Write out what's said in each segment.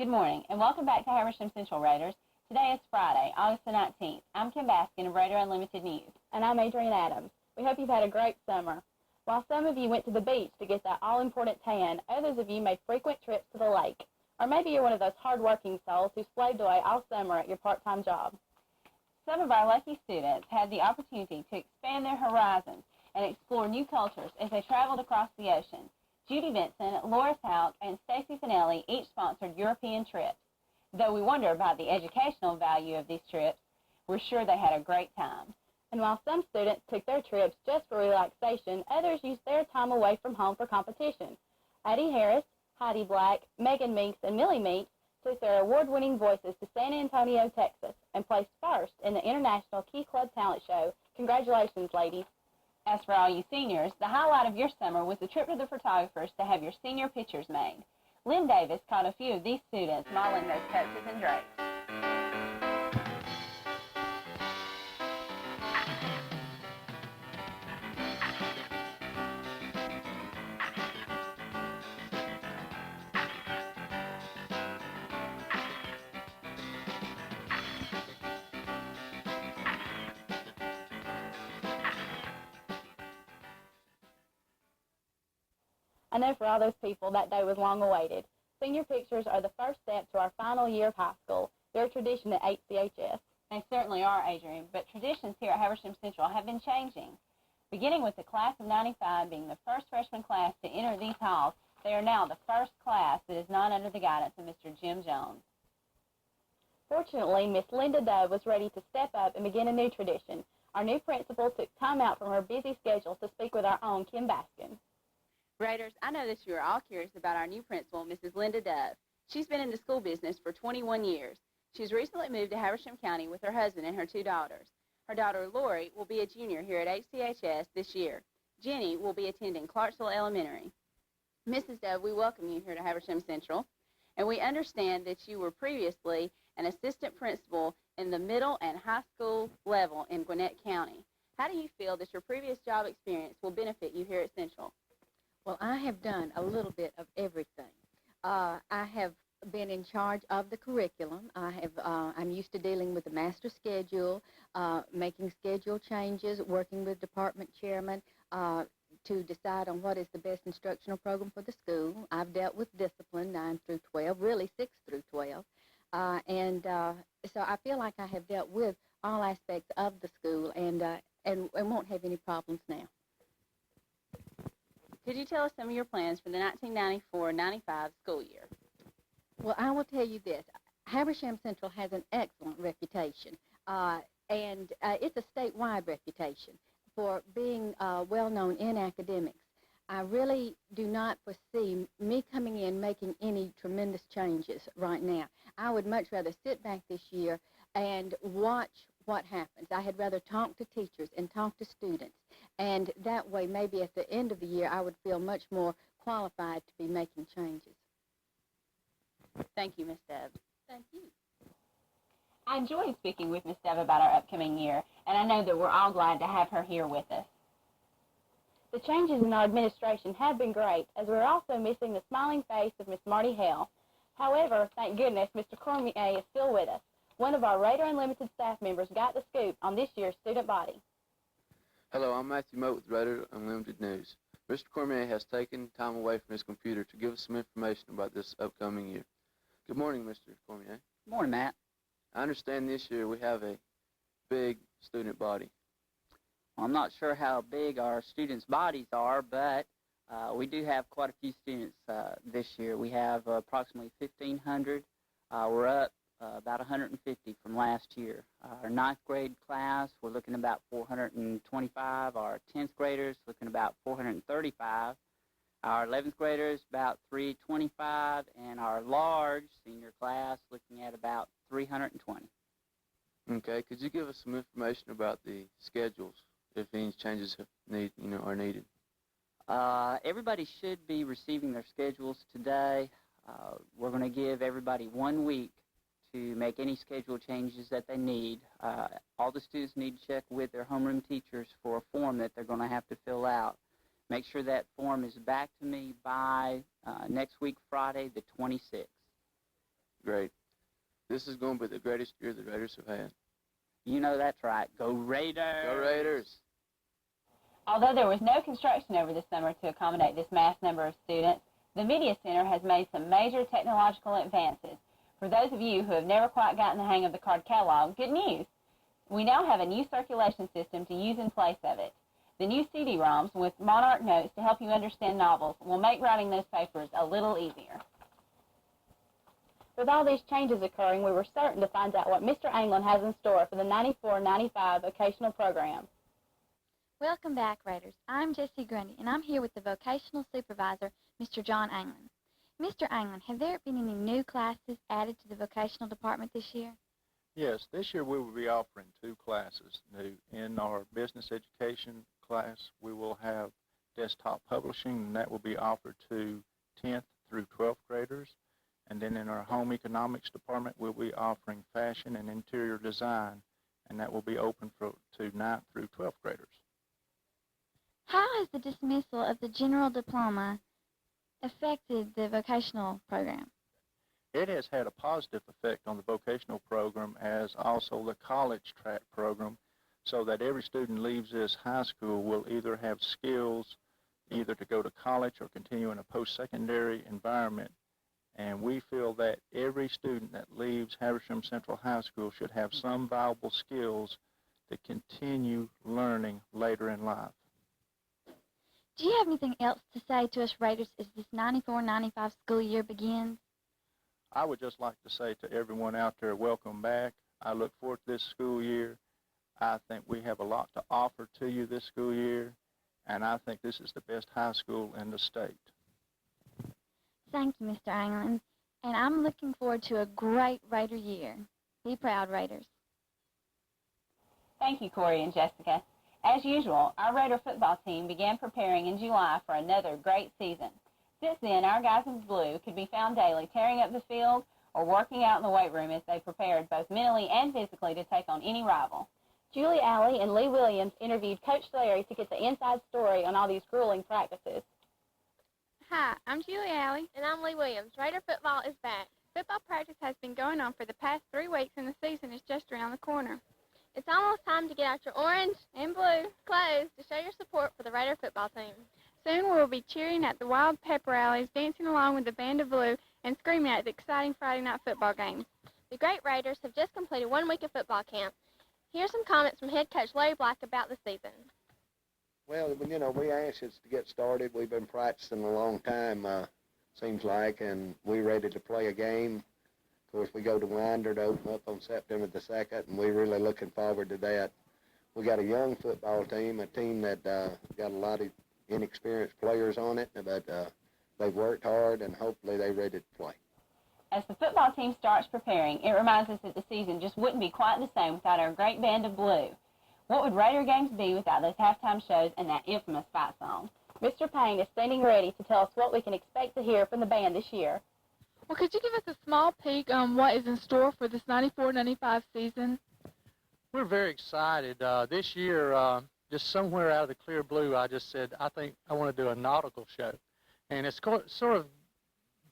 Good morning, and welcome back to Habersham Central Raiders. Today is Friday, August the 19th. I'm Kim Baskin of Raider Unlimited News. And I'm Adrieanne Adams. We hope you've had a great summer. While some of you went to the beach to get that all-important tan, others of you made frequent trips to the lake. Or maybe you're one of those hard-working souls who slaved away all summer at your part-time job. Some of our lucky students had the opportunity to expand their horizons and explore new cultures as they traveled across the ocean. Judy Vincent, Laura Hauk, and Stacy Finelli each sponsored European trips. Though we wonder about the educational value of these trips, we're sure they had a great time. And while some students took their trips just for relaxation, others used their time away from home for competition. Addie Harris, Heidi Black, Megan Meeks, and Millie Meeks took their award-winning voices to San Antonio, Texas, and placed first in the International Key Club Talent Show. Congratulations, ladies. As for all you seniors, the highlight of your summer was the trip to the photographers to have your senior pictures made. Lynn Davis caught a few of these students modeling those coaches and drapes. I know for all those people that day was long awaited. Senior pictures are the first step to our final year of high school. They're a tradition at HCHS. They certainly are, Adrian, but traditions here at Habersham Central have been changing. Beginning with the class of 95 being the first freshman class to enter these halls, they are now the first class that is not under the guidance of Mr. Jim Jones. Fortunately, Miss Linda Dove was ready to step up and begin a new tradition. Our new principal took time out from her busy schedule to speak with our own Kim Baskin. Raiders, I know that you are all curious about our new principal, Mrs. Linda Dove. She's been in the school business for 21 years. She's recently moved to Habersham County with her husband and her two daughters. Her daughter, Lori, will be a junior here at HCHS this year. Jenny will be attending Clarksville Elementary. Mrs. Dove, we welcome you here to Habersham Central, and we understand that you were previously an assistant principal in the middle and high school level in Gwinnett County. How do you feel that your previous job experience will benefit you here at Central? Well, I have done a little bit of everything. I have been in charge of the curriculum. I'm used to dealing with the master schedule, making schedule changes, working with department chairmen to decide on what is the best instructional program for the school. I've dealt with discipline 9 through 12, really 6 through 12. So I feel like I have dealt with all aspects of the school and won't have any problems now. Could you tell us some of your plans for the 1994-95 school year? Well, I will tell you this. Habersham Central has an excellent reputation, and it's a statewide reputation for being well-known in academics. I really do not foresee me coming in making any tremendous changes right now. I would much rather sit back this year and watch what happens. I had rather talk to teachers and talk to students, and that way maybe at the end of the year I would feel much more qualified to be making changes. Thank you, Ms. Deb. Thank you. I enjoyed speaking with Ms. Deb about our upcoming year, and I know that we're all glad to have her here with us. The changes in our administration have been great, as we're also missing the smiling face of Miss Marty Hale. However, thank goodness, Mr. Cormier is still with us. One of our Raider Unlimited staff members got the scoop on this year's student body. Hello, I'm Matthew Moat with Raider Unlimited News. Mr. Cormier has taken time away from his computer to give us some information about this upcoming year. Good morning, Mr. Cormier. Good morning, Matt. I understand this year we have a big student body. Well, I'm not sure how big our students' bodies are, but we do have quite a few students this year. We have approximately 1,500. We're up about 150 from last year. Our 9th grade class, we're looking about 425. Our 10th graders, looking about 435. Our 11th graders, about 325. And our large senior class, looking at about 320. Okay, could you give us some information about the schedules, if any changes are needed? Everybody should be receiving their schedules today. We're going to give everybody 1 week to make any schedule changes that they need. All the students need to check with their homeroom teachers for a form that they're going to have to fill out. Make sure that form is back to me by next week, Friday, the 26th. Great. This is going to be the greatest year the Raiders have had. You know that's right. Go Raiders! Go Raiders! Although there was no construction over the summer to accommodate this mass number of students, the Media Center has made some major technological advances. For those of you who have never quite gotten the hang of the card catalog, good news! We now have a new circulation system to use in place of it. The new CD-ROMs with Monarch notes to help you understand novels will make writing those papers a little easier. With all these changes occurring, we were certain to find out what Mr. Anglin has in store for the 94-95 vocational program. Welcome back, Raiders. I'm Jessie Grundy, and I'm here with the vocational supervisor, Mr. John Anglin. Mr. Anglin, have there been any new classes added to the vocational department this year? Yes, this year we will be offering 2 classes new. In our business education class, we will have desktop publishing, and that will be offered to 10th through 12th graders. And then in our home economics department, we'll be offering fashion and interior design, and that will be open to 9th through 12th graders. How has the dismissal of the general diploma affected the vocational program? It has had a positive effect on the vocational program, as also the college track program, so that every student leaves this high school will either have skills either to go to college or continue in a post-secondary environment. And we feel that every student that leaves Habersham Central High School should have some valuable skills to continue learning later in life. Do you have anything else to say to us, Raiders, as this 94-95 school year begins? I would just like to say to everyone out there, welcome back. I look forward to this school year. I think we have a lot to offer to you this school year, and I think this is the best high school in the state. Thank you, Mr. Anglin, and I'm looking forward to a great Raider year. Be proud, Raiders. Thank you, Corey and Jessica. As usual, our Raider football team began preparing in July for another great season. Since then, our guys in blue could be found daily tearing up the field or working out in the weight room as they prepared both mentally and physically to take on any rival. Julie Alley and Lee Williams interviewed Coach Larry to get the inside story on all these grueling practices. Hi, I'm Julie Alley. And I'm Lee Williams. Raider football is back. Football practice has been going on for the past 3 weeks, and the season is just around the corner. It's almost time to get out your orange and blue clothes to show your support for the Raider football team. Soon we will be cheering at the wild pep rallies, dancing along with the band of blue, and screaming at the exciting Friday night football games. The Great Raiders have just completed 1 week of football camp. Here's some comments from head coach Larry Black about the season. Well, you know, we're anxious to get started. We've been practicing a long time, seems like, and we're ready to play a game. Of course, we go to Winder to open up on September the 2nd, and we're really looking forward to that. We got a young football team, a team that got a lot of inexperienced players on it, but they've worked hard, and hopefully they're ready to play. As the football team starts preparing, it reminds us that the season just wouldn't be quite the same without our great band of blue. What would Raider games be without those halftime shows and that infamous fight song? Mr. Payne is standing ready to tell us what we can expect to hear from the band this year. Well, could you give us a small peek on what is in store for this 94-95 season? We're very excited. This year, just somewhere out of the clear blue, I just said, I think I want to do a nautical show. And it's sort of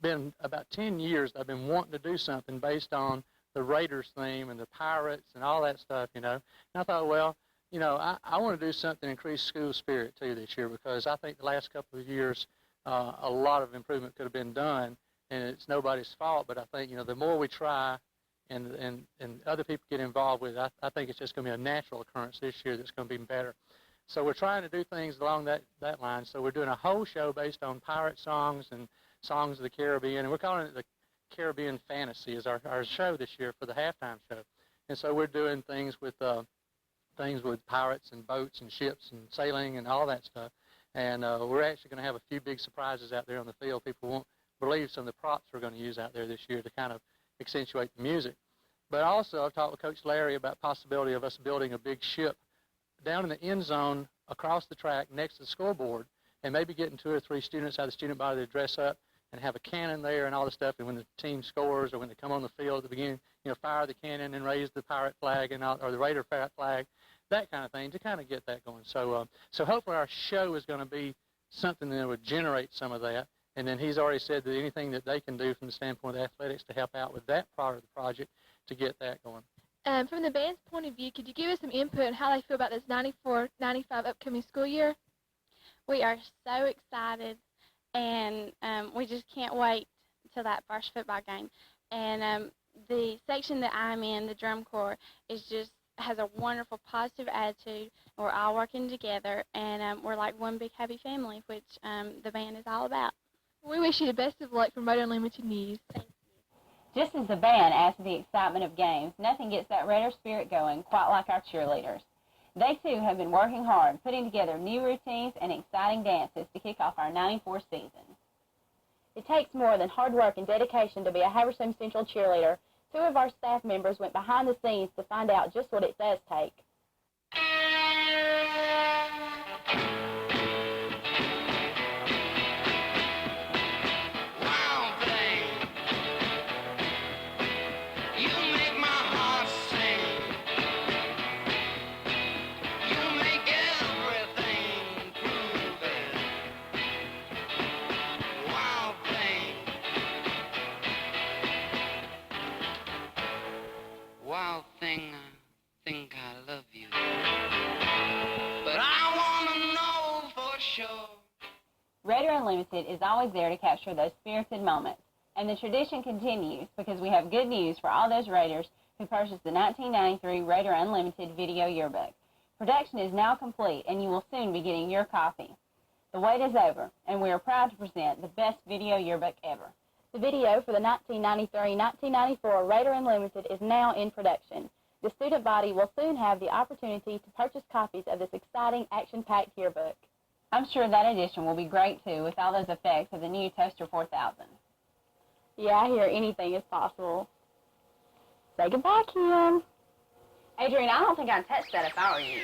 been about 10 years I've been wanting to do something based on the Raiders theme and the Pirates and all that stuff, you know. And I thought, well, you know, I want to do something to increase school spirit, too, this year, because I think the last couple of years a lot of improvement could have been done, and it's nobody's fault. But I think, you know, the more we try and other people get involved with it, I think it's just going to be a natural occurrence this year that's going to be better. So we're trying to do things along that line. So we're doing a whole show based on pirate songs and songs of the Caribbean, and we're calling it the Caribbean Fantasy is our show this year for the halftime show. And so we're doing things with pirates and boats and ships and sailing and all that stuff. And we're actually going to have a few big surprises out there on the field. People won't believe some of the props we're going to use out there this year to kind of accentuate the music. But also I've talked with Coach Larry about the possibility of us building a big ship down in the end zone across the track next to the scoreboard, and maybe getting 2 or 3 students out of the student body to dress up and have a cannon there and all the stuff, and when the team scores or when they come on the field at the beginning, you know, fire the cannon and raise the pirate flag and or the Raider flag, that kind of thing, to kind of get that going. So so hopefully our show is going to be something that would generate some of that, And then he's already said that anything that they can do from the standpoint of athletics to help out with that part of the project to get that going. From the band's point of view, could you give us some input on how they feel about this 94-95 upcoming school year? We are so excited, and we just can't wait till that first football game. And the section that I'm in, the drum corps, has a wonderful, positive attitude. We're all working together, and we're like one big happy family, which the band is all about. We wish you the best of luck from Raider Unlimited News. Thank you. Just as the band adds to the excitement of games, nothing gets that Raider spirit going quite like our cheerleaders. They, too, have been working hard, putting together new routines and exciting dances to kick off our 94 season. It takes more than hard work and dedication to be a Habersham Central cheerleader. 2 of our staff members went behind the scenes to find out just what it does take. Wild thing, I think I love you. But I want to know for sure. Raider Unlimited is always there to capture those spirited moments. And the tradition continues because we have good news for all those Raiders who purchased the 1993 Raider Unlimited Video Yearbook. Production is now complete, and you will soon be getting your copy. The wait is over, and we are proud to present the best video yearbook ever. The video for the 1993-1994 Raider Unlimited is now in production. The student body will soon have the opportunity to purchase copies of this exciting, action-packed yearbook. I'm sure that edition will be great, too, with all those effects of the new Toaster 4000. Yeah, I hear anything is possible. Say goodbye, Kim. Adrienne, I don't think I'd touch that if I were you.